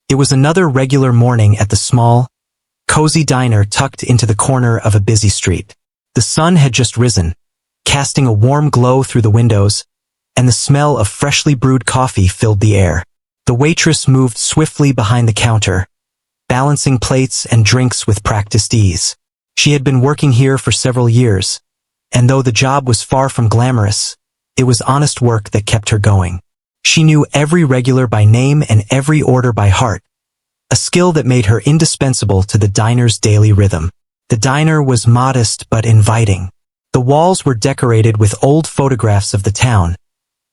It was another regular morning at the small, cozy diner tucked into the corner of a busy street. The sun had just risen, casting a warm glow through the windows, and the smell of freshly brewed coffee filled the air. The waitress moved swiftly behind the counter, balancing plates and drinks with practiced ease. She had been working here for several years, and though the job was far from glamorous, it was honest work that kept her going. She knew every regular by name and every order by heart, a skill that made her indispensable to the diner's daily rhythm. The diner was modest but inviting. The walls were decorated with old photographs of the town,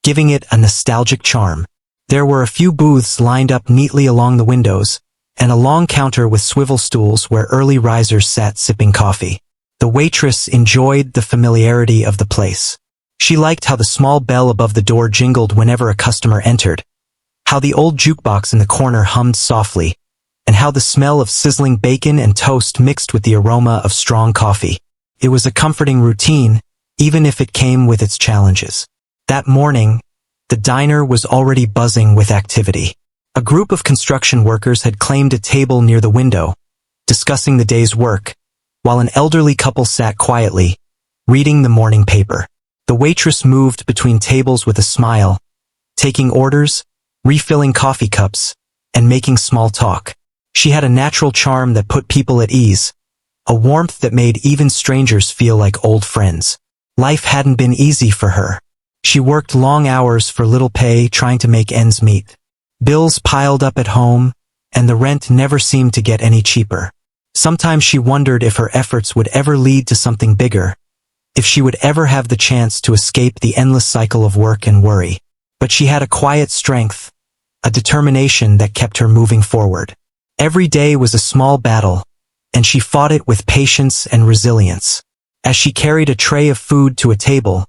giving it a nostalgic charm. There were a few booths lined up neatly along the windows, and a long counter with swivel stools where early risers sat sipping coffee. The waitress enjoyed the familiarity of the place. She liked how the small bell above the door jingled whenever a customer entered, how the old jukebox in the corner hummed softly, and how the smell of sizzling bacon and toast mixed with the aroma of strong coffee. It was a comforting routine, even if it came with its challenges. That morning, the diner was already buzzing with activity. A group of construction workers had claimed a table near the window, discussing the day's work, while an elderly couple sat quietly, reading the morning paper. The waitress moved between tables with a smile, taking orders, refilling coffee cups, and making small talk. She had a natural charm that put people at ease, a warmth that made even strangers feel like old friends. Life hadn't been easy for her. She worked long hours for little pay trying to make ends meet. Bills piled up at home, and the rent never seemed to get any cheaper. Sometimes she wondered if her efforts would ever lead to something bigger, if she would ever have the chance to escape the endless cycle of work and worry. But she had a quiet strength, a determination that kept her moving forward. Every day was a small battle, and she fought it with patience and resilience. As she carried a tray of food to a table,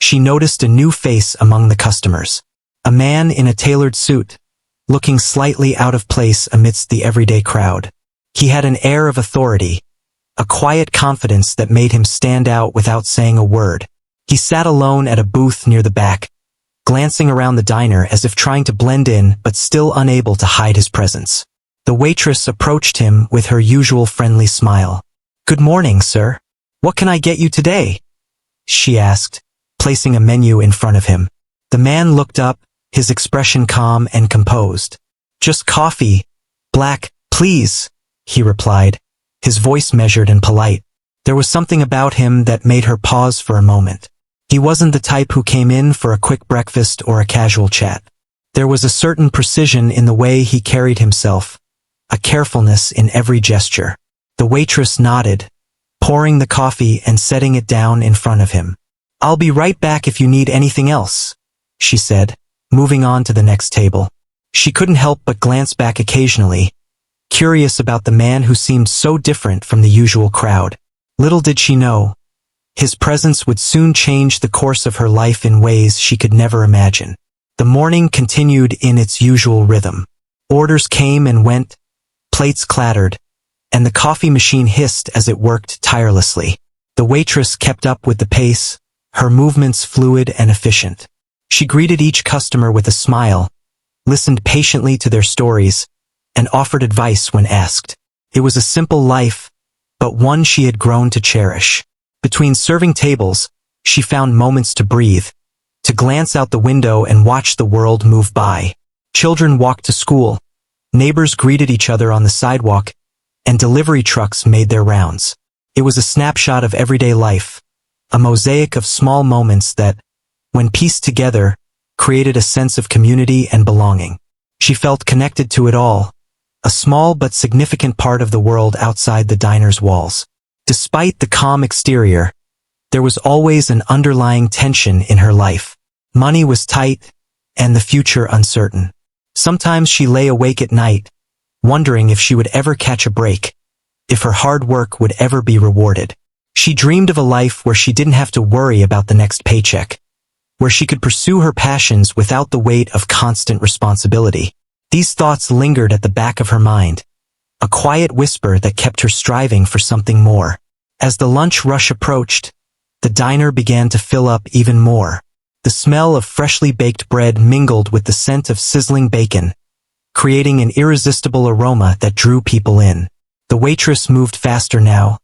she noticed a new face among the customers. A man in a tailored suit, looking slightly out of place amidst the everyday crowd. He had an air of authority, a quiet confidence that made him stand out without saying a word. He sat alone at a booth near the back, glancing around the diner as if trying to blend in but still unable to hide his presence. The waitress approached him with her usual friendly smile. "Good morning, sir. What can I get you today?" she asked, placing a menu in front of him. The man looked up, his expression calm and composed. "Just coffee, black, please," he replied, his voice measured and polite. There was something about him that made her pause for a moment. He wasn't the type who came in for a quick breakfast or a casual chat. There was a certain precision in the way he carried himself, a carefulness in every gesture. The waitress nodded, pouring the coffee and setting it down in front of him. "I'll be right back if you need anything else," she said, moving on to the next table. She couldn't help but glance back occasionally, curious about the man who seemed so different from the usual crowd. Little did she know, his presence would soon change the course of her life in ways she could never imagine. The morning continued in its usual rhythm. Orders came and went, plates clattered, and the coffee machine hissed as it worked tirelessly. The waitress kept up with the pace, her movements fluid and efficient. She greeted each customer with a smile, listened patiently to their stories, and offered advice when asked. It was a simple life, but one she had grown to cherish. Between serving tables, she found moments to breathe, to glance out the window and watch the world move by. Children walked to school, neighbors greeted each other on the sidewalk, and delivery trucks made their rounds. It was a snapshot of everyday life, a mosaic of small moments that, when pieced together, created a sense of community and belonging. She felt connected to it all, a small but significant part of the world outside the diner's walls. Despite the calm exterior, there was always an underlying tension in her life. Money was tight, and the future uncertain. Sometimes she lay awake at night, wondering if she would ever catch a break, if her hard work would ever be rewarded. She dreamed of a life where she didn't have to worry about the next paycheck, where she could pursue her passions without the weight of constant responsibility. These thoughts lingered at the back of her mind, a quiet whisper that kept her striving for something more. As the lunch rush approached, the diner began to fill up even more. The smell of freshly baked bread mingled with the scent of sizzling bacon, creating an irresistible aroma that drew people in. The waitress moved faster now,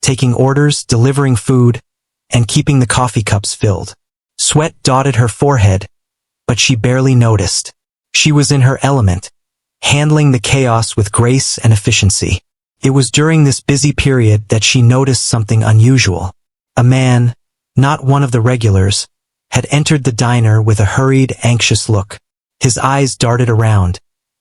taking orders, delivering food, and keeping the coffee cups filled. Sweat dotted her forehead, but she barely noticed. She was in her element, handling the chaos with grace and efficiency. It was during this busy period that she noticed something unusual. A man, not one of the regulars, had entered the diner with a hurried, anxious look. His eyes darted around,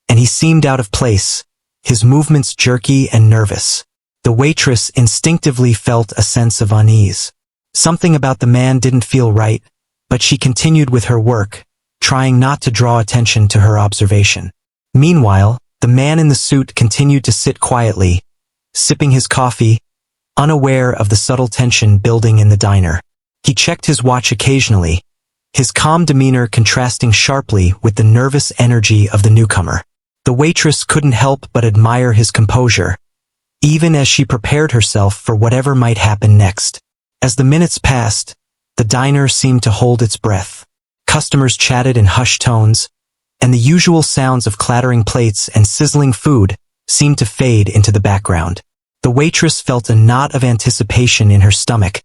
and he seemed out of place, his movements jerky and nervous. The waitress instinctively felt a sense of unease. Something about the man didn't feel right, but she continued with her work, trying not to draw attention to her observation. Meanwhile, the man in the suit continued to sit quietly, sipping his coffee, unaware of the subtle tension building in the diner. He checked his watch occasionally, his calm demeanor contrasting sharply with the nervous energy of the newcomer. The waitress couldn't help but admire his composure, even as she prepared herself for whatever might happen next. As the minutes passed, the diner seemed to hold its breath. Customers chatted in hushed tones, and the usual sounds of clattering plates and sizzling food seemed to fade into the background. The waitress felt a knot of anticipation in her stomach,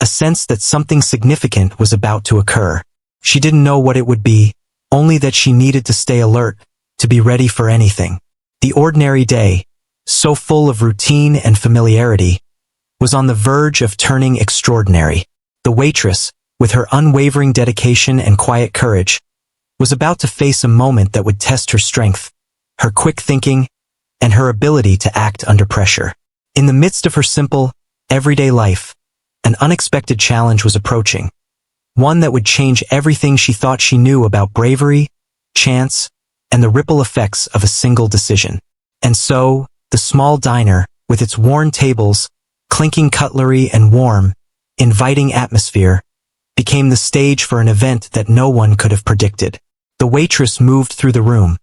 a sense that something significant was about to occur. She didn't know what it would be, only that she needed to stay alert, to be ready for anything. The ordinary day, so full of routine and familiarity, was on the verge of turning extraordinary. The waitress, with her unwavering dedication and quiet courage, was about to face a moment that would test her strength, her quick thinking, and her ability to act under pressure. In the midst of her simple, everyday life, an unexpected challenge was approaching, one that would change everything she thought she knew about bravery, chance, and the ripple effects of a single decision. And so, the small diner, with its worn tables, clinking cutlery and warm, inviting atmosphere, became the stage for an event that no one could have predicted. The waitress moved through the room,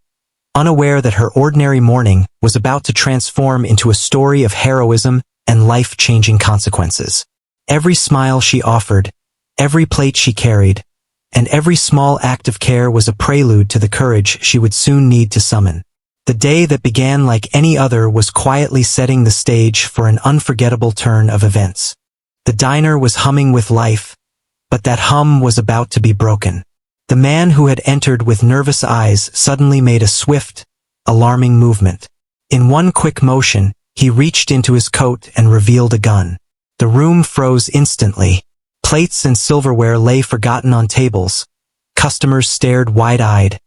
unaware that her ordinary morning was about to transform into a story of heroism and life-changing consequences. Every smile she offered, every plate she carried, and every small act of care was a prelude to the courage she would soon need to summon. The day that began like any other was quietly setting the stage for an unforgettable turn of events. The diner was humming with life, but that hum was about to be broken. The man who had entered with nervous eyes suddenly made a swift, alarming movement. In one quick motion, he reached into his coat and revealed a gun. The room froze instantly. Plates and silverware lay forgotten on tables. Customers stared wide-eyed,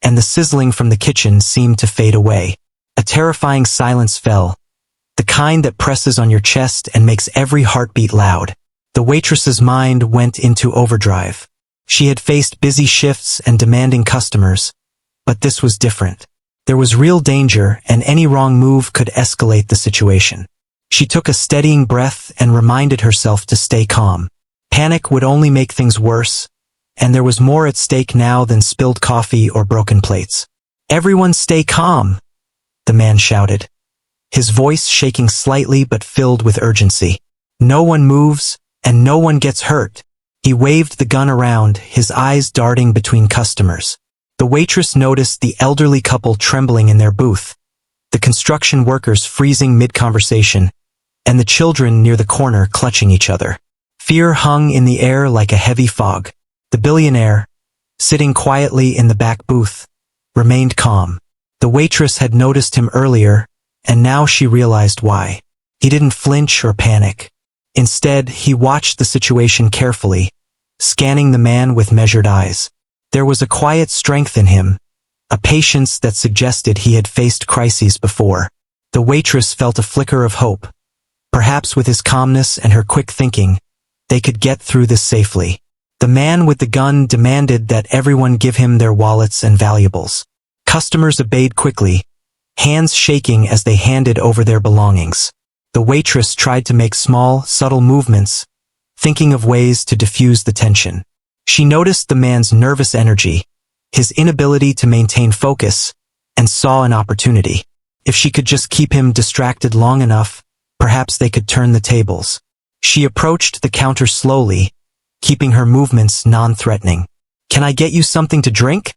and the sizzling from the kitchen seemed to fade away. A terrifying silence fell, the kind that presses on your chest and makes every heartbeat loud. The waitress's mind went into overdrive. She had faced busy shifts and demanding customers, but this was different. There was real danger, and any wrong move could escalate the situation. She took a steadying breath and reminded herself to stay calm. Panic would only make things worse, and there was more at stake now than spilled coffee or broken plates. "Everyone stay calm," the man shouted, his voice shaking slightly but filled with urgency. "No one moves, and no one gets hurt." He waved the gun around, his eyes darting between customers. The waitress noticed the elderly couple trembling in their booth, the construction workers freezing mid-conversation, and the children near the corner clutching each other. Fear hung in the air like a heavy fog. The billionaire, sitting quietly in the back booth, remained calm. The waitress had noticed him earlier, and now she realized why. He didn't flinch or panic. Instead, he watched the situation carefully, scanning the man with measured eyes. There was a quiet strength in him, a patience that suggested he had faced crises before. The waitress felt a flicker of hope. Perhaps with his calmness and her quick thinking, they could get through this safely. The man with the gun demanded that everyone give him their wallets and valuables. Customers obeyed quickly, hands shaking as they handed over their belongings. The waitress tried to make small, subtle movements, thinking of ways to diffuse the tension. She noticed the man's nervous energy, his inability to maintain focus, and saw an opportunity. If she could just keep him distracted long enough, perhaps they could turn the tables. She approached the counter slowly, keeping her movements non-threatening. "Can I get you something to drink?"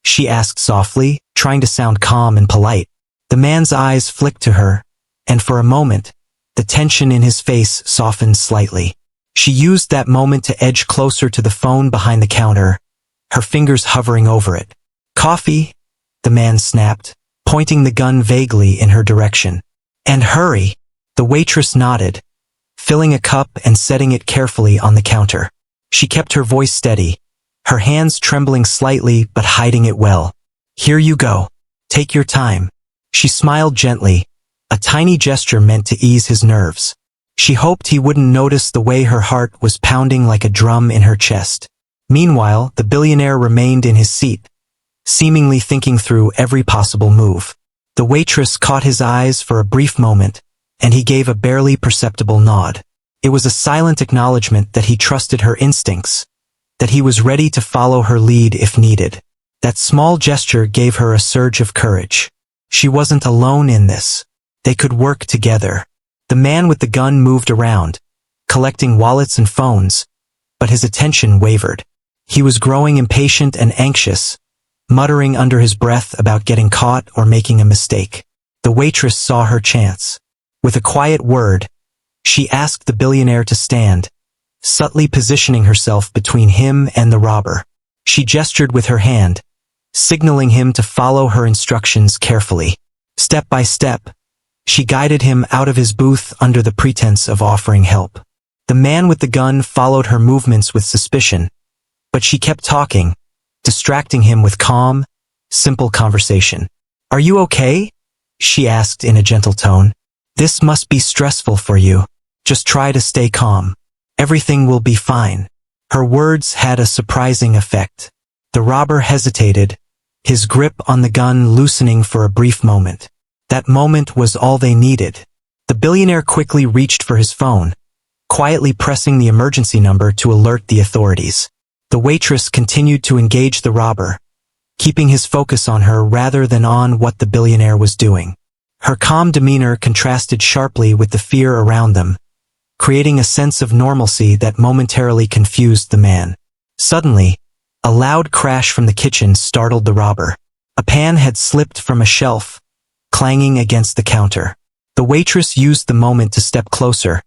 she asked softly, trying to sound calm and polite. The man's eyes flicked to her, and for a moment, the tension in his face softened slightly. She used that moment to edge closer to the phone behind the counter, her fingers hovering over it. "Coffee?" the man snapped, pointing the gun vaguely in her direction. "And hurry." The waitress nodded, filling a cup and setting it carefully on the counter. She kept her voice steady, her hands trembling slightly but hiding it well. "Here you go. Take your time." She smiled gently, a tiny gesture meant to ease his nerves. She hoped he wouldn't notice the way her heart was pounding like a drum in her chest. Meanwhile, the billionaire remained in his seat, seemingly thinking through every possible move. The waitress caught his eyes for a brief moment, and he gave a barely perceptible nod. It was a silent acknowledgement that he trusted her instincts, that he was ready to follow her lead if needed. That small gesture gave her a surge of courage. She wasn't alone in this. They could work together. The man with the gun moved around, collecting wallets and phones, but his attention wavered. He was growing impatient and anxious, muttering under his breath about getting caught or making a mistake. The waitress saw her chance. With a quiet word, she asked the billionaire to stand, subtly positioning herself between him and the robber. She gestured with her hand, signaling him to follow her instructions carefully. Step by step, she guided him out of his booth under the pretense of offering help. The man with the gun followed her movements with suspicion, but she kept talking, distracting him with calm, simple conversation. "Are you okay?" she asked in a gentle tone. "This must be stressful for you. Just try to stay calm. Everything will be fine." Her words had a surprising effect. The robber hesitated, his grip on the gun loosening for a brief moment. That moment was all they needed. The billionaire quickly reached for his phone, quietly pressing the emergency number to alert the authorities. The waitress continued to engage the robber, keeping his focus on her rather than on what the billionaire was doing. Her calm demeanor contrasted sharply with the fear around them, creating a sense of normalcy that momentarily confused the man. Suddenly, a loud crash from the kitchen startled the robber. A pan had slipped from a shelf, clanging against the counter. The waitress used the moment to step closer,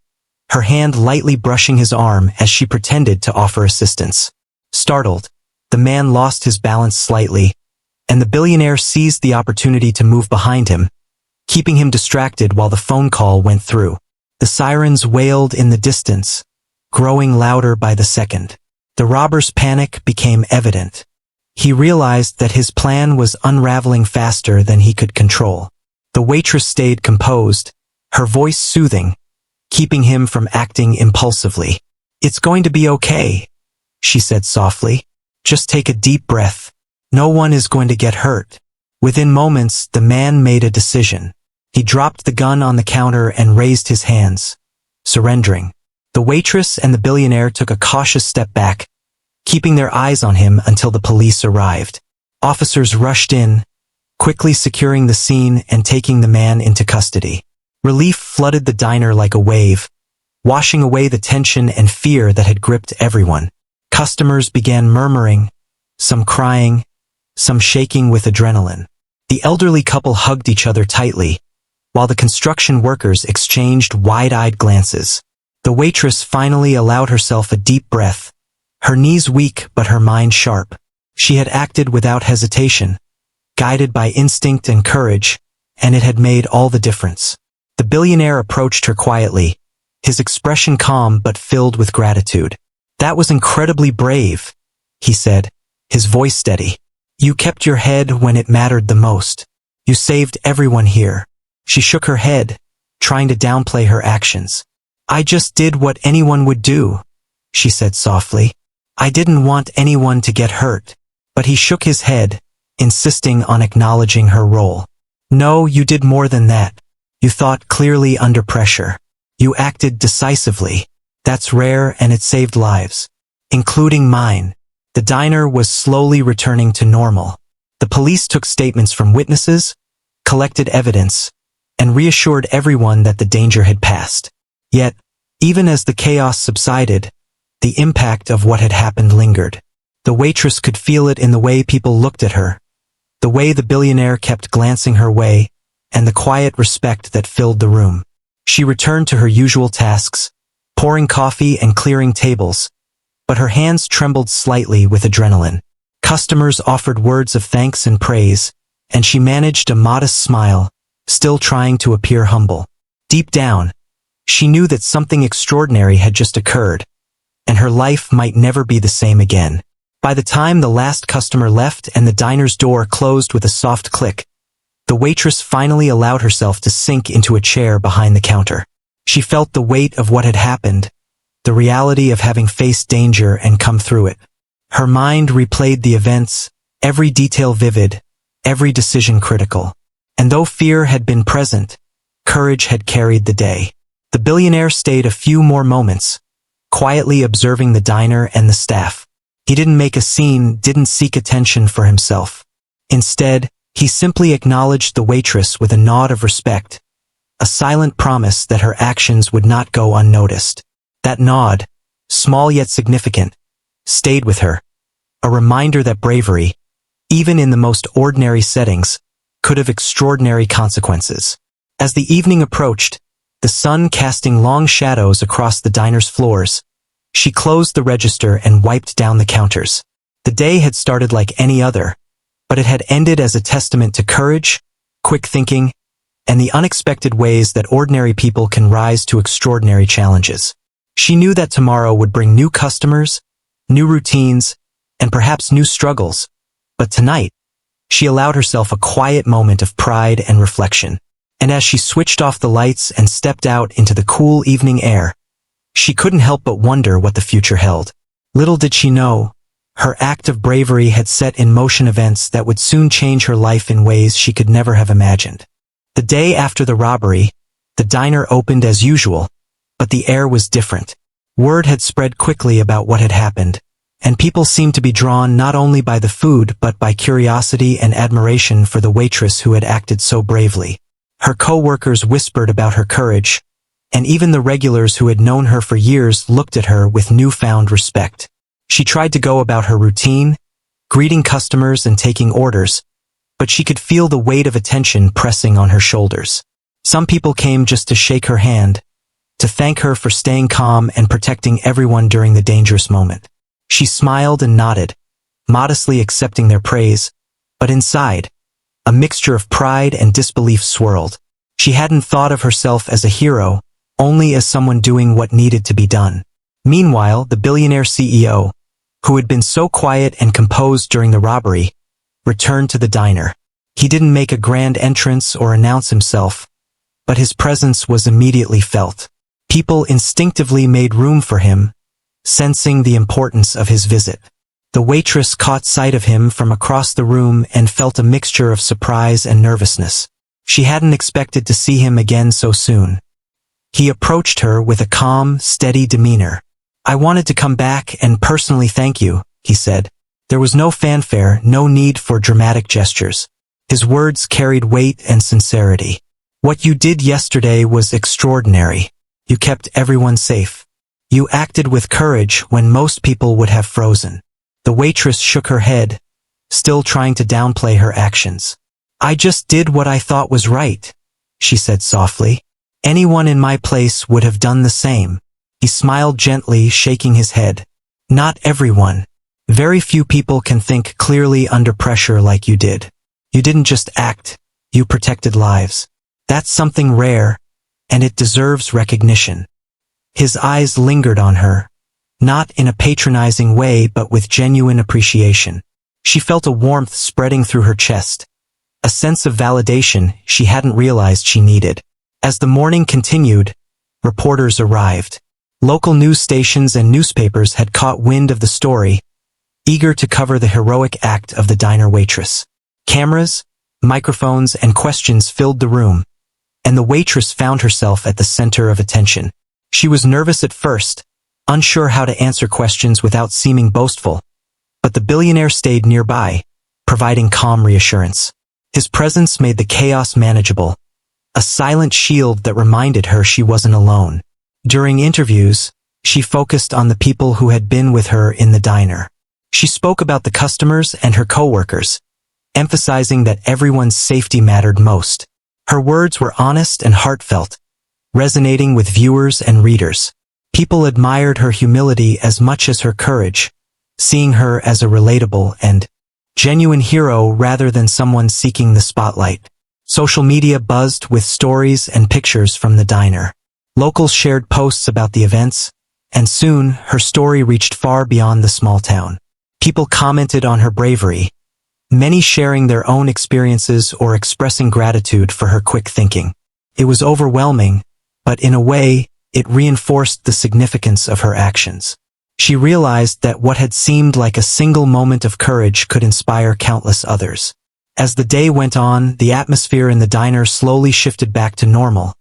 her hand lightly brushing his arm as she pretended to offer assistance. Startled, the man lost his balance slightly, and the billionaire seized the opportunity to move behind him, keeping him distracted while the phone call went through. The sirens wailed in the distance, growing louder by the second. The robber's panic became evident. He realized that his plan was unraveling faster than he could control. The waitress stayed composed, her voice soothing, keeping him from acting impulsively. "It's going to be okay," she said softly. "Just take a deep breath. No one is going to get hurt." Within moments, the man made a decision. He dropped the gun on the counter and raised his hands, surrendering. The waitress and the billionaire took a cautious step back, keeping their eyes on him until the police arrived. Officers rushed in, quickly securing the scene and taking the man into custody. Relief flooded the diner like a wave, washing away the tension and fear that had gripped everyone. Customers began murmuring, some crying, some shaking with adrenaline. The elderly couple hugged each other tightly, while the construction workers exchanged wide-eyed glances. The waitress finally allowed herself a deep breath, her knees weak but her mind sharp. She had acted without hesitation, guided by instinct and courage, and it had made all the difference. The billionaire approached her quietly, his expression calm but filled with gratitude. "That was incredibly brave," he said, his voice steady. "You kept your head when it mattered the most. You saved everyone here." She shook her head, trying to downplay her actions. "I just did what anyone would do," she said softly. "I didn't want anyone to get hurt." But he shook his head, insisting on acknowledging her role. "No, you did more than that. You thought clearly under pressure. You acted decisively. That's rare and it saved lives, including mine." The diner was slowly returning to normal. The police took statements from witnesses, collected evidence, and reassured everyone that the danger had passed. Yet, even as the chaos subsided, the impact of what had happened lingered. The waitress could feel it in the way people looked at her, the way the billionaire kept glancing her way, and the quiet respect that filled the room. She returned to her usual tasks, pouring coffee and clearing tables, but her hands trembled slightly with adrenaline. Customers offered words of thanks and praise, and she managed a modest smile, still trying to appear humble. Deep down, she knew that something extraordinary had just occurred, and her life might never be the same again. By the time the last customer left and the diner's door closed with a soft click, the waitress finally allowed herself to sink into a chair behind the counter. She felt the weight of what had happened, the reality of having faced danger and come through it. Her mind replayed the events, every detail vivid, every decision critical. And though fear had been present, courage had carried the day. The billionaire stayed a few more moments, quietly observing the diner and the staff. He didn't make a scene, didn't seek attention for himself. Instead, he simply acknowledged the waitress with a nod of respect, a silent promise that her actions would not go unnoticed. That nod, small yet significant, stayed with her, a reminder that bravery, even in the most ordinary settings, could have extraordinary consequences. As the evening approached, the sun casting long shadows across the diner's floors, she closed the register and wiped down the counters. The day had started like any other, but it had ended as a testament to courage, quick thinking, and the unexpected ways that ordinary people can rise to extraordinary challenges. She knew that tomorrow would bring new customers, new routines, and perhaps new struggles, but tonight, she allowed herself a quiet moment of pride and reflection. And as she switched off the lights and stepped out into the cool evening air, she couldn't help but wonder what the future held. Little did she know, her act of bravery had set in motion events that would soon change her life in ways she could never have imagined. The day after the robbery, the diner opened as usual, but the air was different. Word had spread quickly about what had happened, and people seemed to be drawn not only by the food but by curiosity and admiration for the waitress who had acted so bravely. Her co-workers whispered about her courage, and even the regulars who had known her for years looked at her with newfound respect. She tried to go about her routine, greeting customers and taking orders, but she could feel the weight of attention pressing on her shoulders. Some people came just to shake her hand, to thank her for staying calm and protecting everyone during the dangerous moment. She smiled and nodded, modestly accepting their praise, but inside, a mixture of pride and disbelief swirled. She hadn't thought of herself as a hero, only as someone doing what needed to be done. Meanwhile, the billionaire CEO, who had been so quiet and composed during the robbery, returned to the diner. He didn't make a grand entrance or announce himself, but his presence was immediately felt. People instinctively made room for him, sensing the importance of his visit. The waitress caught sight of him from across the room and felt a mixture of surprise and nervousness. She hadn't expected to see him again so soon. He approached her with a calm, steady demeanor. "I wanted to come back and personally thank you," he said. There was no fanfare, no need for dramatic gestures. His words carried weight and sincerity. "What you did yesterday was extraordinary. You kept everyone safe. You acted with courage when most people would have frozen." The waitress shook her head, still trying to downplay her actions. "I just did what I thought was right," she said softly. "Anyone in my place would have done the same." He smiled gently, shaking his head. "Not everyone. Very few people can think clearly under pressure like you did. You didn't just act, you protected lives. That's something rare, and it deserves recognition." His eyes lingered on her, not in a patronizing way but with genuine appreciation. She felt a warmth spreading through her chest, a sense of validation she hadn't realized she needed. As the morning continued, reporters arrived. Local news stations and newspapers had caught wind of the story, eager to cover the heroic act of the diner waitress. Cameras, microphones, and questions filled the room, and the waitress found herself at the center of attention. She was nervous at first, unsure how to answer questions without seeming boastful, but the billionaire stayed nearby, providing calm reassurance. His presence made the chaos manageable, a silent shield that reminded her she wasn't alone. During interviews, she focused on the people who had been with her in the diner. She spoke about the customers and her coworkers, emphasizing that everyone's safety mattered most. Her words were honest and heartfelt, resonating with viewers and readers. People admired her humility as much as her courage, seeing her as a relatable and genuine hero rather than someone seeking the spotlight. Social media buzzed with stories and pictures from the diner. Locals shared posts about the events, and soon her story reached far beyond the small town. People commented on her bravery, many sharing their own experiences or expressing gratitude for her quick thinking. It was overwhelming, but in a way, it reinforced the significance of her actions. She realized that what had seemed like a single moment of courage could inspire countless others. As the day went on, the atmosphere in the diner slowly shifted back to normal,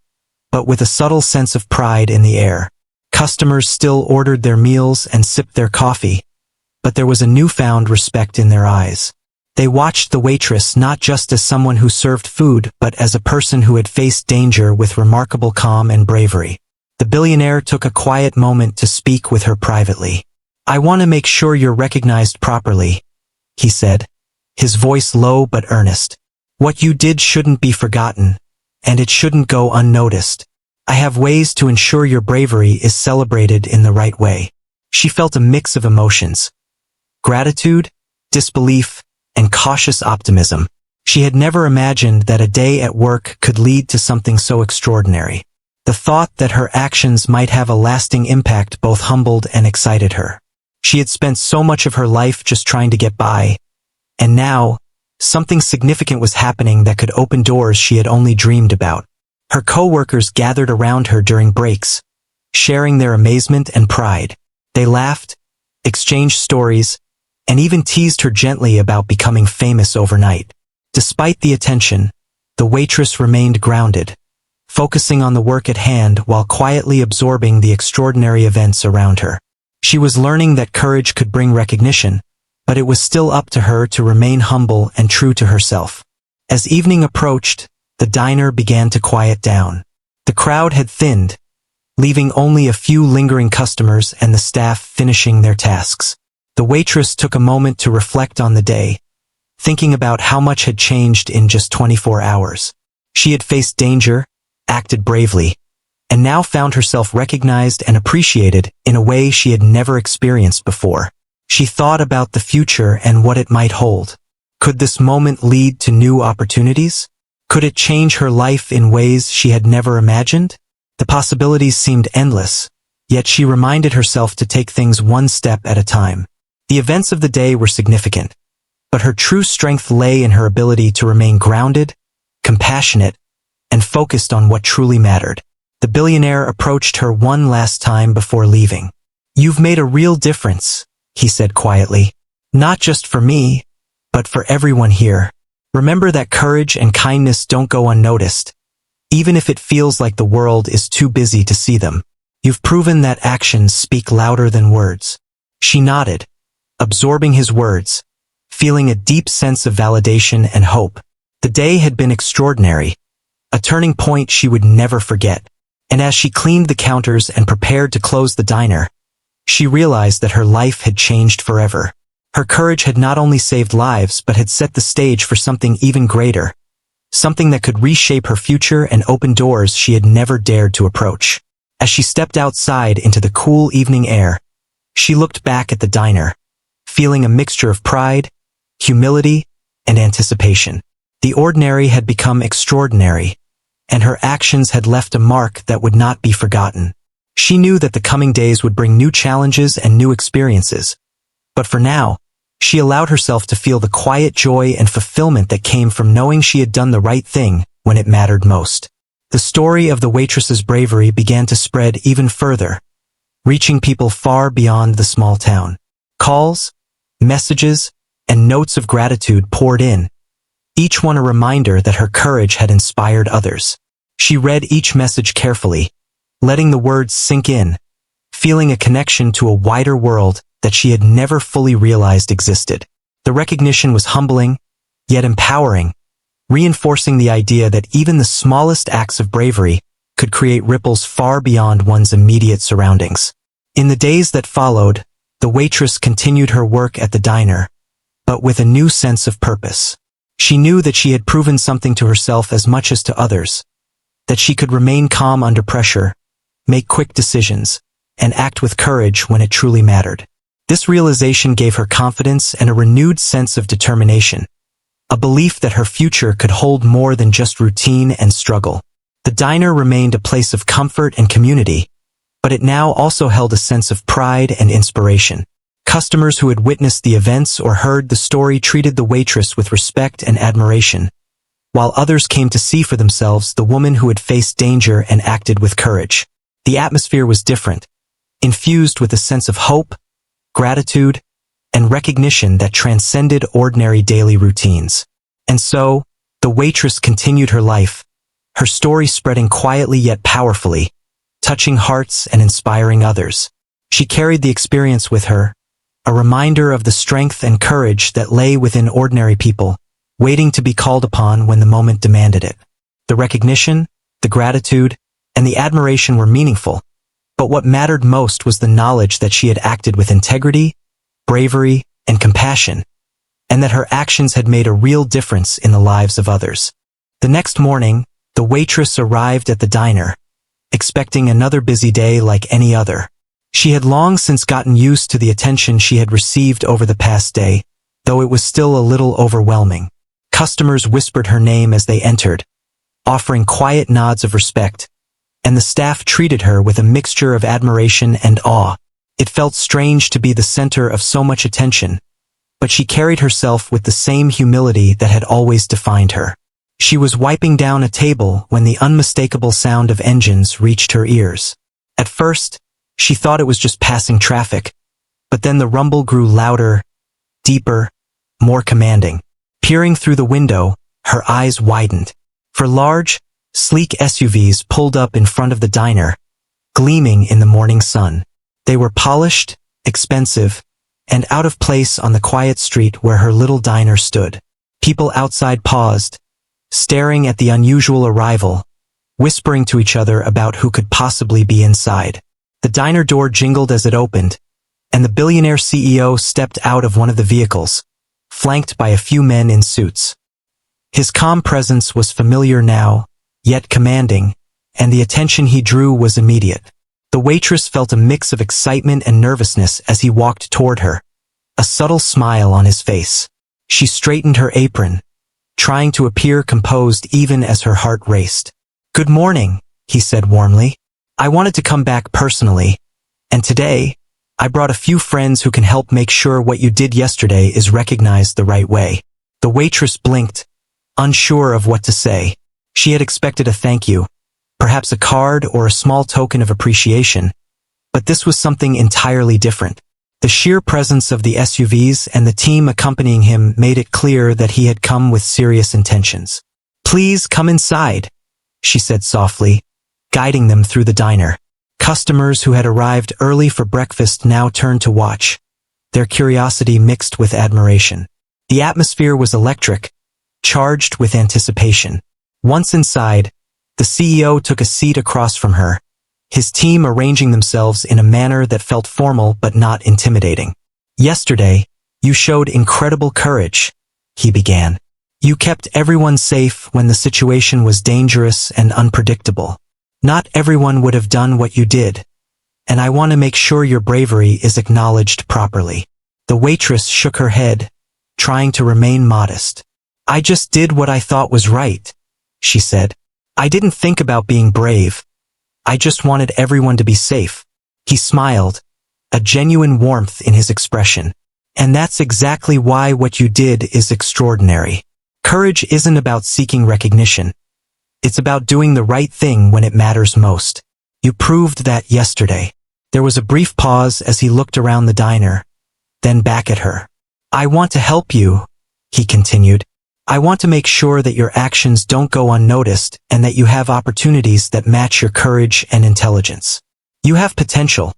but with a subtle sense of pride in the air. Customers still ordered their meals and sipped their coffee, but there was a newfound respect in their eyes. They watched the waitress not just as someone who served food, but as a person who had faced danger with remarkable calm and bravery. The billionaire took a quiet moment to speak with her privately. "I want to make sure you're recognized properly," he said, his voice low but earnest. "What you did shouldn't be forgotten, and it shouldn't go unnoticed. I have ways to ensure your bravery is celebrated in the right way." She felt a mix of emotions: gratitude, disbelief, and cautious optimism. She had never imagined that a day at work could lead to something so extraordinary. The thought that her actions might have a lasting impact both humbled and excited her. She had spent so much of her life just trying to get by, and now, something significant was happening that could open doors she had only dreamed about. Her co-workers gathered around her during breaks, sharing their amazement and pride. They laughed, exchanged stories, and even teased her gently about becoming famous overnight. Despite the attention, the waitress remained grounded, focusing on the work at hand while quietly absorbing the extraordinary events around her. She was learning that courage could bring recognition, but it was still up to her to remain humble and true to herself. As evening approached, the diner began to quiet down. The crowd had thinned, leaving only a few lingering customers and the staff finishing their tasks. The waitress took a moment to reflect on the day, thinking about how much had changed in just 24 hours. She had faced danger, acted bravely, and now found herself recognized and appreciated in a way she had never experienced before. She thought about the future and what it might hold. Could this moment lead to new opportunities? Could it change her life in ways she had never imagined? The possibilities seemed endless, yet she reminded herself to take things one step at a time. The events of the day were significant, but her true strength lay in her ability to remain grounded, compassionate, and focused on what truly mattered. The billionaire approached her one last time before leaving. "You've made a real difference," he said quietly. "Not just for me, but for everyone here. Remember that courage and kindness don't go unnoticed, even if it feels like the world is too busy to see them. You've proven that actions speak louder than words." She nodded, absorbing his words, feeling a deep sense of validation and hope. The day had been extraordinary, a turning point she would never forget. And as she cleaned the counters and prepared to close the diner, she realized that her life had changed forever. Her courage had not only saved lives but had set the stage for something even greater, something that could reshape her future and open doors she had never dared to approach. As she stepped outside into the cool evening air, she looked back at the diner, feeling a mixture of pride, humility, and anticipation. The ordinary had become extraordinary, and her actions had left a mark that would not be forgotten. She knew that the coming days would bring new challenges and new experiences, but for now, she allowed herself to feel the quiet joy and fulfillment that came from knowing she had done the right thing when it mattered most. The story of the waitress's bravery began to spread even further, reaching people far beyond the small town. Calls, messages, and notes of gratitude poured in, each one a reminder that her courage had inspired others. She read each message carefully, letting the words sink in, feeling a connection to a wider world that she had never fully realized existed. The recognition was humbling, yet empowering, reinforcing the idea that even the smallest acts of bravery could create ripples far beyond one's immediate surroundings. In the days that followed, the waitress continued her work at the diner, but with a new sense of purpose. She knew that she had proven something to herself as much as to others, that she could remain calm under pressure, make quick decisions, and act with courage when it truly mattered. This realization gave her confidence and a renewed sense of determination, a belief that her future could hold more than just routine and struggle. The diner remained a place of comfort and community, but it now also held a sense of pride and inspiration. Customers who had witnessed the events or heard the story treated the waitress with respect and admiration, while others came to see for themselves the woman who had faced danger and acted with courage. The atmosphere was different, infused with a sense of hope, gratitude, and recognition that transcended ordinary daily routines. And so, the waitress continued her life, her story spreading quietly yet powerfully, touching hearts and inspiring others. She carried the experience with her, a reminder of the strength and courage that lay within ordinary people, waiting to be called upon when the moment demanded it. The recognition, the gratitude, and the admiration were meaningful, but what mattered most was the knowledge that she had acted with integrity, bravery, and compassion, and that her actions had made a real difference in the lives of others. The next morning, the waitress arrived at the diner, expecting another busy day like any other. She had long since gotten used to the attention she had received over the past day, though it was still a little overwhelming. Customers whispered her name as they entered, offering quiet nods of respect, and the staff treated her with a mixture of admiration and awe. It felt strange to be the center of so much attention, but she carried herself with the same humility that had always defined her. She was wiping down a table when the unmistakable sound of engines reached her ears. At first, she thought it was just passing traffic, but then the rumble grew louder, deeper, more commanding. Peering through the window, her eyes widened. For large, sleek SUVs pulled up in front of the diner, gleaming in the morning sun. They were polished, expensive, and out of place on the quiet street where her little diner stood. People outside paused, staring at the unusual arrival, whispering to each other about who could possibly be inside. The diner door jingled as it opened, and the billionaire CEO stepped out of one of the vehicles, flanked by a few men in suits. His calm presence was familiar now, yet commanding, and the attention he drew was immediate. The waitress felt a mix of excitement and nervousness as he walked toward her, a subtle smile on his face. She straightened her apron, trying to appear composed even as her heart raced. "Good morning," he said warmly. "I wanted to come back personally, and today, I brought a few friends who can help make sure what you did yesterday is recognized the right way." The waitress blinked, unsure of what to say. She had expected a thank you, perhaps a card or a small token of appreciation, but this was something entirely different. The sheer presence of the SUVs and the team accompanying him made it clear that he had come with serious intentions. "Please come inside," she said softly, guiding them through the diner. Customers who had arrived early for breakfast now turned to watch, their curiosity mixed with admiration. The atmosphere was electric, charged with anticipation. Once inside, the CEO took a seat across from her, his team arranging themselves in a manner that felt formal but not intimidating. "Yesterday, you showed incredible courage," he began. "You kept everyone safe when the situation was dangerous and unpredictable. Not everyone would have done what you did, and I want to make sure your bravery is acknowledged properly." The waitress shook her head, trying to remain modest. "I just did what I thought was right," she said. "I didn't think about being brave. I just wanted everyone to be safe." He smiled, a genuine warmth in his expression. "And that's exactly why what you did is extraordinary. Courage isn't about seeking recognition. It's about doing the right thing when it matters most. You proved that yesterday." There was a brief pause as he looked around the diner, then back at her. "I want to help you," he continued. "I want to make sure that your actions don't go unnoticed and that you have opportunities that match your courage and intelligence. You have potential,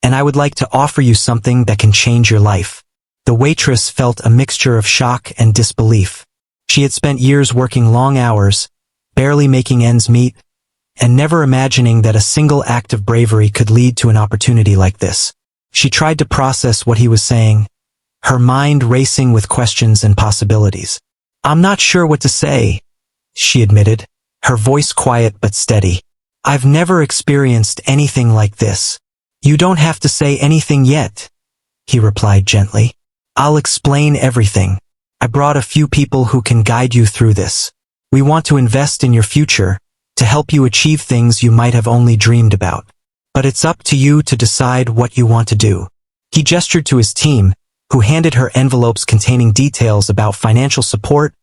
and I would like to offer you something that can change your life." The waitress felt a mixture of shock and disbelief. She had spent years working long hours, barely making ends meet, and never imagining that a single act of bravery could lead to an opportunity like this. She tried to process what he was saying, her mind racing with questions and possibilities. "I'm not sure what to say," she admitted, her voice quiet but steady. "I've never experienced anything like this." "You don't have to say anything yet," he replied gently. "I'll explain everything. I brought a few people who can guide you through this. We want to invest in your future, to help you achieve things you might have only dreamed about. But it's up to you to decide what you want to do." He gestured to his team, who handed her envelopes containing details about financial support,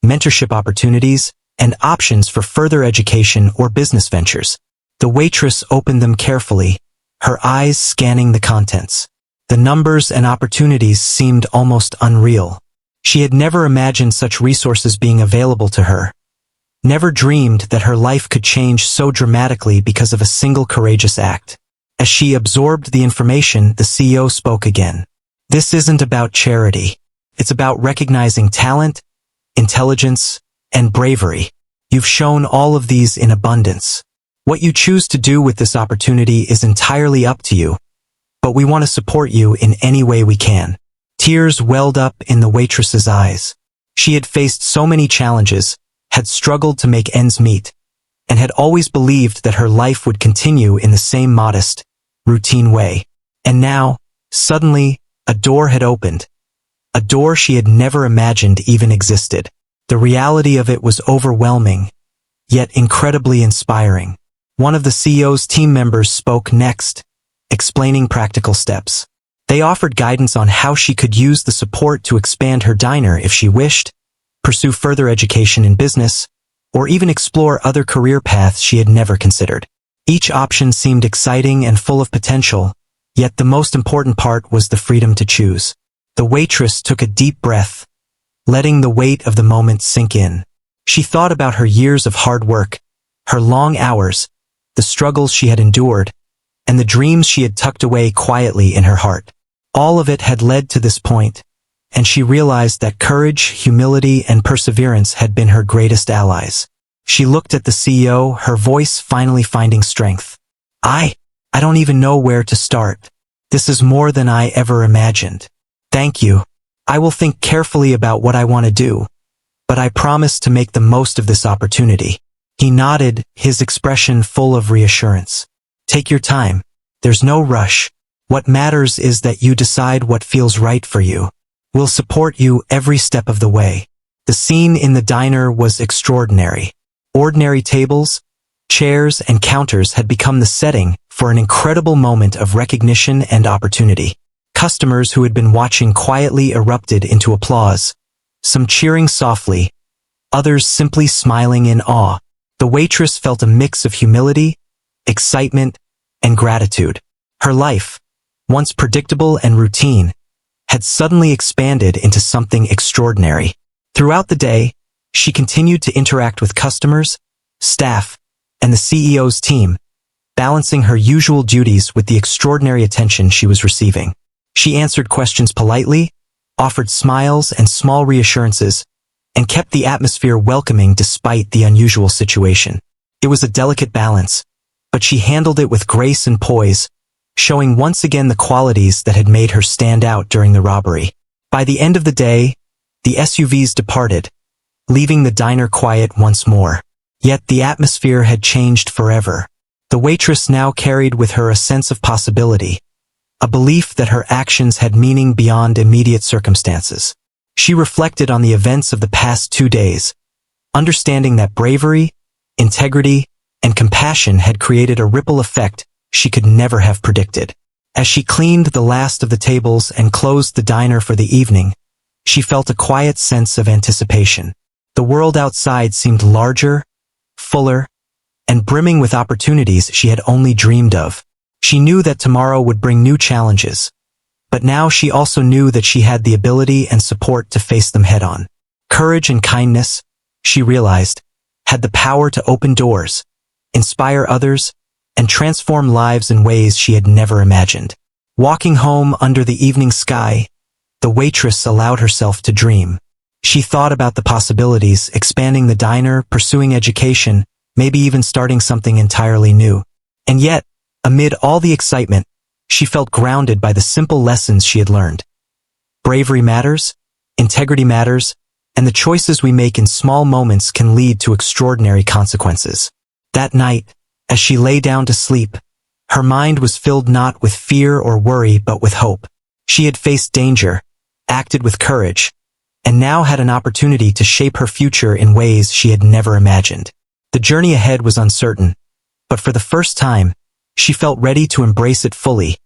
mentorship opportunities, and options for further education or business ventures. The waitress opened them carefully, her eyes scanning the contents. The numbers and opportunities seemed almost unreal. She had never imagined such resources being available to her, never dreamed that her life could change so dramatically because of a single courageous act. As she absorbed the information, the CEO spoke again. "This isn't about charity. It's about recognizing talent, intelligence, and bravery. You've shown all of these in abundance. What you choose to do with this opportunity is entirely up to you, but we want to support you in any way we can." Tears welled up in the waitress's eyes. She had faced so many challenges, had struggled to make ends meet, and had always believed that her life would continue in the same modest, routine way. And now, suddenly, a door had opened. A door she had never imagined even existed. The reality of it was overwhelming, yet incredibly inspiring. One of the CEO's team members spoke next, explaining practical steps. They offered guidance on how she could use the support to expand her diner if she wished, pursue further education in business, or even explore other career paths she had never considered. Each option seemed exciting and full of potential, yet the most important part was the freedom to choose. The waitress took a deep breath, letting the weight of the moment sink in. She thought about her years of hard work, her long hours, the struggles she had endured, and the dreams she had tucked away quietly in her heart. All of it had led to this point, and she realized that courage, humility, and perseverance had been her greatest allies. She looked at the CEO, her voice finally finding strength. I don't even know where to start. This is more than I ever imagined. Thank you. I will think carefully about what I want to do, but I promise to make the most of this opportunity." He nodded, his expression full of reassurance. "Take your time. There's no rush. What matters is that you decide what feels right for you. We'll support you every step of the way." The scene in the diner was extraordinary. Ordinary tables, chairs, and counters had become the setting for an incredible moment of recognition and opportunity. Customers who had been watching quietly erupted into applause, some cheering softly, others simply smiling in awe. The waitress felt a mix of humility, excitement, and gratitude. Her life, once predictable and routine, had suddenly expanded into something extraordinary. Throughout the day, she continued to interact with customers, staff, and the CEO's team, balancing her usual duties with the extraordinary attention she was receiving. She answered questions politely, offered smiles and small reassurances, and kept the atmosphere welcoming despite the unusual situation. It was a delicate balance, but she handled it with grace and poise, showing once again the qualities that had made her stand out during the robbery. By the end of the day, the SUVs departed, leaving the diner quiet once more. Yet the atmosphere had changed forever. The waitress now carried with her a sense of possibility, a belief that her actions had meaning beyond immediate circumstances. She reflected on the events of the past 2 days, understanding that bravery, integrity, and compassion had created a ripple effect she could never have predicted. As she cleaned the last of the tables and closed the diner for the evening, she felt a quiet sense of anticipation. The world outside seemed larger, fuller, and brimming with opportunities she had only dreamed of. She knew that tomorrow would bring new challenges, but now she also knew that she had the ability and support to face them head-on. Courage and kindness, she realized, had the power to open doors, inspire others, and transform lives in ways she had never imagined. Walking home under the evening sky, the waitress allowed herself to dream. She thought about the possibilities, expanding the diner, pursuing education, maybe even starting something entirely new. And yet, amid all the excitement, she felt grounded by the simple lessons she had learned. Bravery matters, integrity matters, and the choices we make in small moments can lead to extraordinary consequences. That night, as she lay down to sleep, her mind was filled not with fear or worry but with hope. She had faced danger, acted with courage, and now had an opportunity to shape her future in ways she had never imagined. The journey ahead was uncertain, but for the first time, she felt ready to embrace it fully,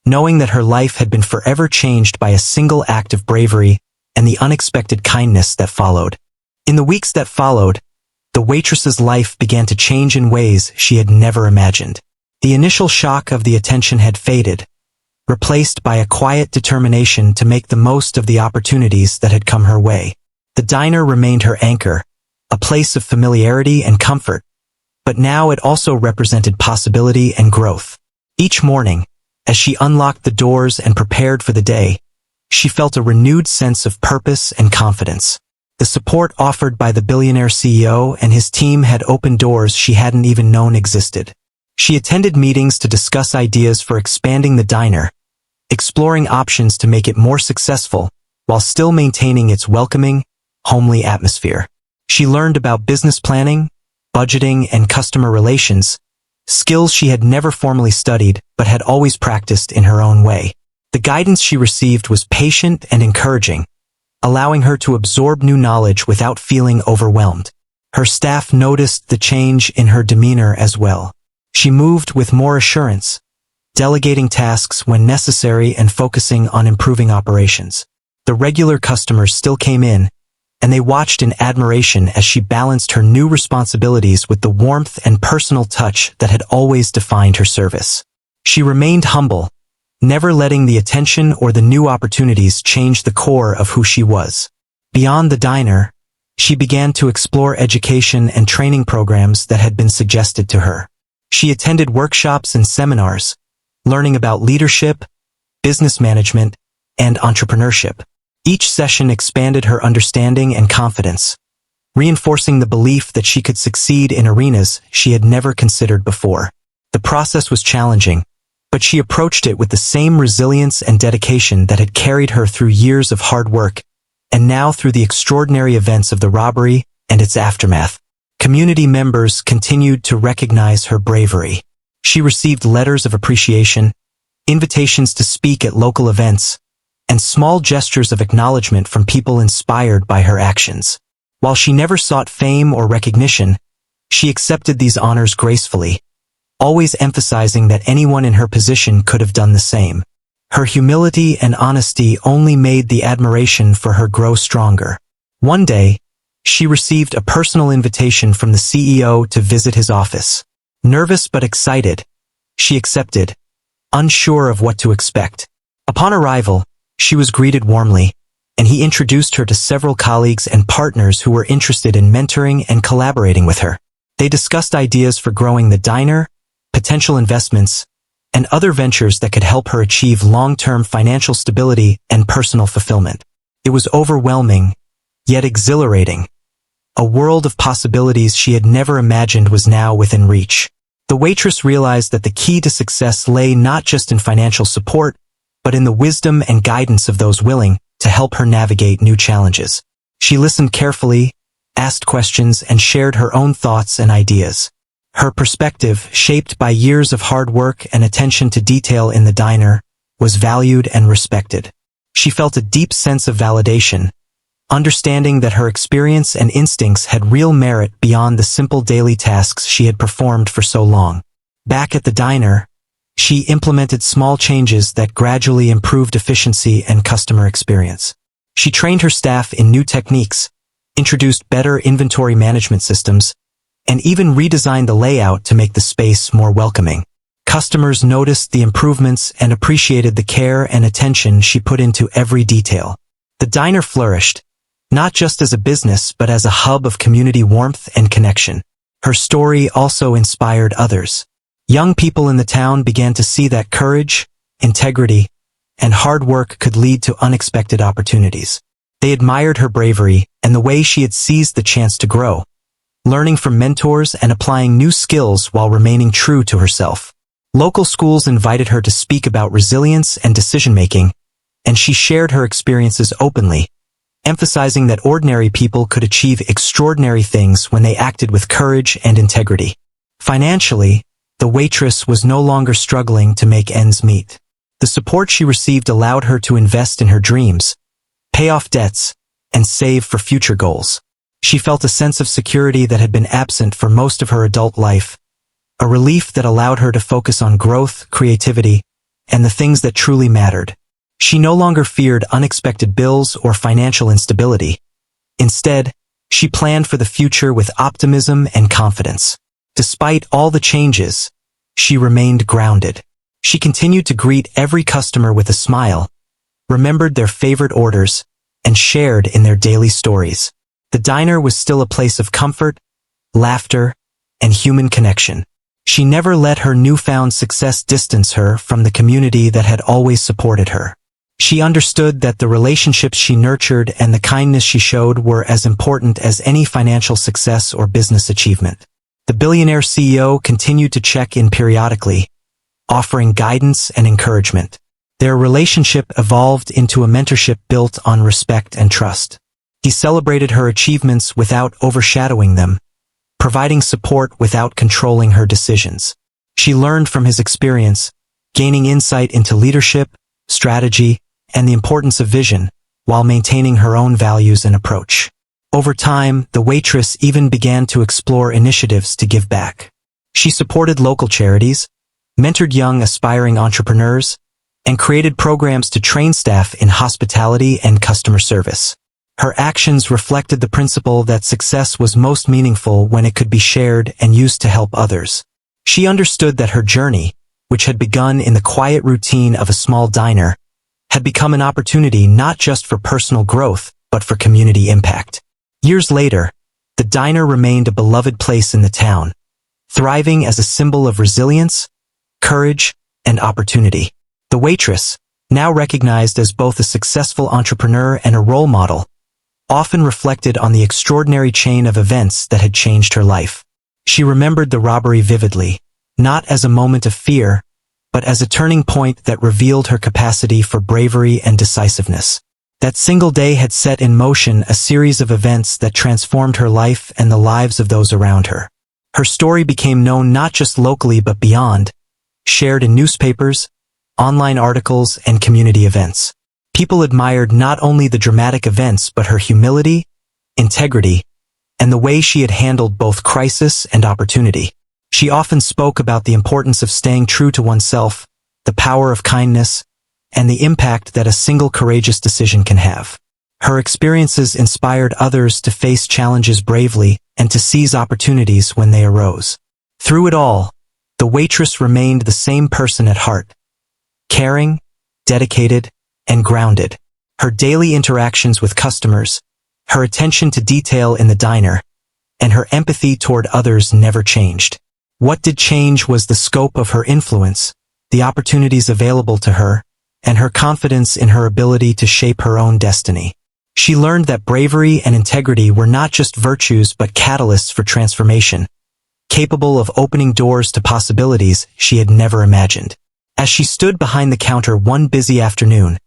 knowing that her life had been forever changed by a single act of bravery and the unexpected kindness that followed. In the weeks that followed, the waitress's life began to change in ways she had never imagined. The initial shock of the attention had faded, replaced by a quiet determination to make the most of the opportunities that had come her way. The diner remained her anchor, a place of familiarity and comfort, but now it also represented possibility and growth. Each morning, as she unlocked the doors and prepared for the day, she felt a renewed sense of purpose and confidence. The support offered by the billionaire CEO and his team had opened doors she hadn't even known existed. She attended meetings to discuss ideas for expanding the diner, exploring options to make it more successful while still maintaining its welcoming, homely atmosphere. She learned about business planning, budgeting, and customer relations, skills she had never formally studied but had always practiced in her own way. The guidance she received was patient and encouraging, allowing her to absorb new knowledge without feeling overwhelmed. Her staff noticed the change in her demeanor as well. She moved with more assurance, delegating tasks when necessary and focusing on improving operations. The regular customers still came in, and they watched in admiration as she balanced her new responsibilities with the warmth and personal touch that had always defined her service. She remained humble, never letting the attention or the new opportunities change the core of who she was. Beyond the diner, she began to explore education and training programs that had been suggested to her. She attended workshops and seminars, learning about leadership, business management, and entrepreneurship. Each session expanded her understanding and confidence, reinforcing the belief that she could succeed in arenas she had never considered before. The process was challenging, but she approached it with the same resilience and dedication that had carried her through years of hard work, and now through the extraordinary events of the robbery and its aftermath. Community members continued to recognize her bravery. She received letters of appreciation, invitations to speak at local events, and small gestures of acknowledgement from people inspired by her actions. While she never sought fame or recognition, she accepted these honors gracefully, always emphasizing that anyone in her position could have done the same. Her humility and honesty only made the admiration for her grow stronger. One day, she received a personal invitation from the CEO to visit his office. Nervous but excited, she accepted, unsure of what to expect. Upon arrival, she was greeted warmly, and he introduced her to several colleagues and partners who were interested in mentoring and collaborating with her. They discussed ideas for growing the diner, potential investments, and other ventures that could help her achieve long-term financial stability and personal fulfillment. It was overwhelming, yet exhilarating. A world of possibilities she had never imagined was now within reach. The waitress realized that the key to success lay not just in financial support, but in the wisdom and guidance of those willing to help her navigate new challenges. She listened carefully, asked questions, and shared her own thoughts and ideas. Her perspective, shaped by years of hard work and attention to detail in the diner, was valued and respected. She felt a deep sense of validation, understanding that her experience and instincts had real merit beyond the simple daily tasks she had performed for so long. Back at the diner, she implemented small changes that gradually improved efficiency and customer experience. She trained her staff in new techniques, introduced better inventory management systems, and even redesigned the layout to make the space more welcoming. Customers noticed the improvements and appreciated the care and attention she put into every detail. The diner flourished, not just as a business but as a hub of community warmth and connection. Her story also inspired others. Young people in the town began to see that courage, integrity, and hard work could lead to unexpected opportunities. They admired her bravery and the way she had seized the chance to grow, learning from mentors and applying new skills while remaining true to herself. Local schools invited her to speak about resilience and decision-making, and she shared her experiences openly, emphasizing that ordinary people could achieve extraordinary things when they acted with courage and integrity. Financially, the waitress was no longer struggling to make ends meet. The support she received allowed her to invest in her dreams, pay off debts, and save for future goals. She felt a sense of security that had been absent for most of her adult life, a relief that allowed her to focus on growth, creativity, and the things that truly mattered. She no longer feared unexpected bills or financial instability. Instead, she planned for the future with optimism and confidence. Despite all the changes, she remained grounded. She continued to greet every customer with a smile, remembered their favorite orders, and shared in their daily stories. The diner was still a place of comfort, laughter, and human connection. She never let her newfound success distance her from the community that had always supported her. She understood that the relationships she nurtured and the kindness she showed were as important as any financial success or business achievement. The billionaire CEO continued to check in periodically, offering guidance and encouragement. Their relationship evolved into a mentorship built on respect and trust. He celebrated her achievements without overshadowing them, providing support without controlling her decisions. She learned from his experience, gaining insight into leadership, strategy, and the importance of vision, while maintaining her own values and approach. Over time, the waitress even began to explore initiatives to give back. She supported local charities, mentored young aspiring entrepreneurs, and created programs to train staff in hospitality and customer service. Her actions reflected the principle that success was most meaningful when it could be shared and used to help others. She understood that her journey, which had begun in the quiet routine of a small diner, had become an opportunity not just for personal growth, but for community impact. Years later, the diner remained a beloved place in the town, thriving as a symbol of resilience, courage, and opportunity. The waitress, now recognized as both a successful entrepreneur and a role model, often reflected on the extraordinary chain of events that had changed her life. She remembered the robbery vividly, not as a moment of fear, but as a turning point that revealed her capacity for bravery and decisiveness. That single day had set in motion a series of events that transformed her life and the lives of those around her. Her story became known not just locally but beyond, shared in newspapers, online articles, and community events. People admired not only the dramatic events but her humility, integrity, and the way she had handled both crisis and opportunity. She often spoke about the importance of staying true to oneself, the power of kindness, and the impact that a single courageous decision can have. Her experiences inspired others to face challenges bravely and to seize opportunities when they arose. Through it all, the waitress remained the same person at heart, caring, dedicated, and grounded. Her daily interactions with customers, her attention to detail in the diner, and her empathy toward others never changed. What did change was the scope of her influence, the opportunities available to her, and her confidence in her ability to shape her own destiny. She learned that bravery and integrity were not just virtues but catalysts for transformation, capable of opening doors to possibilities she had never imagined. As she stood behind the counter one busy afternoon,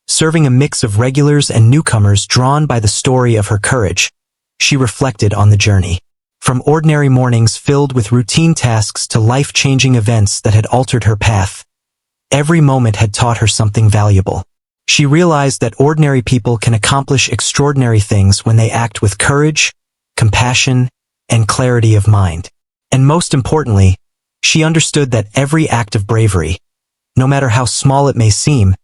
serving a mix of regulars and newcomers drawn by the story of her courage, she reflected on the journey. From ordinary mornings filled with routine tasks to life-changing events that had altered her path, every moment had taught her something valuable. She realized that ordinary people can accomplish extraordinary things when they act with courage, compassion, and clarity of mind. And most importantly, she understood that every act of bravery, no matter how small it may seem,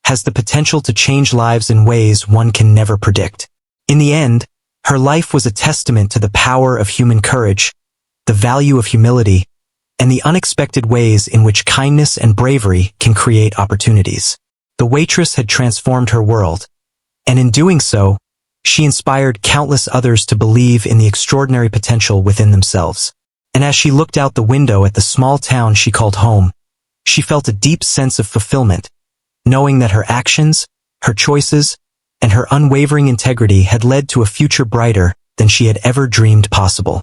has the potential to change lives in ways one can never predict. In the end, her life was a testament to the power of human courage, the value of humility, and the unexpected ways in which kindness and bravery can create opportunities. The waitress had transformed her world, and in doing so, she inspired countless others to believe in the extraordinary potential within themselves. And as she looked out the window at the small town she called home, she felt a deep sense of fulfillment, knowing that her actions, her choices, and her unwavering integrity had led to a future brighter than she had ever dreamed possible.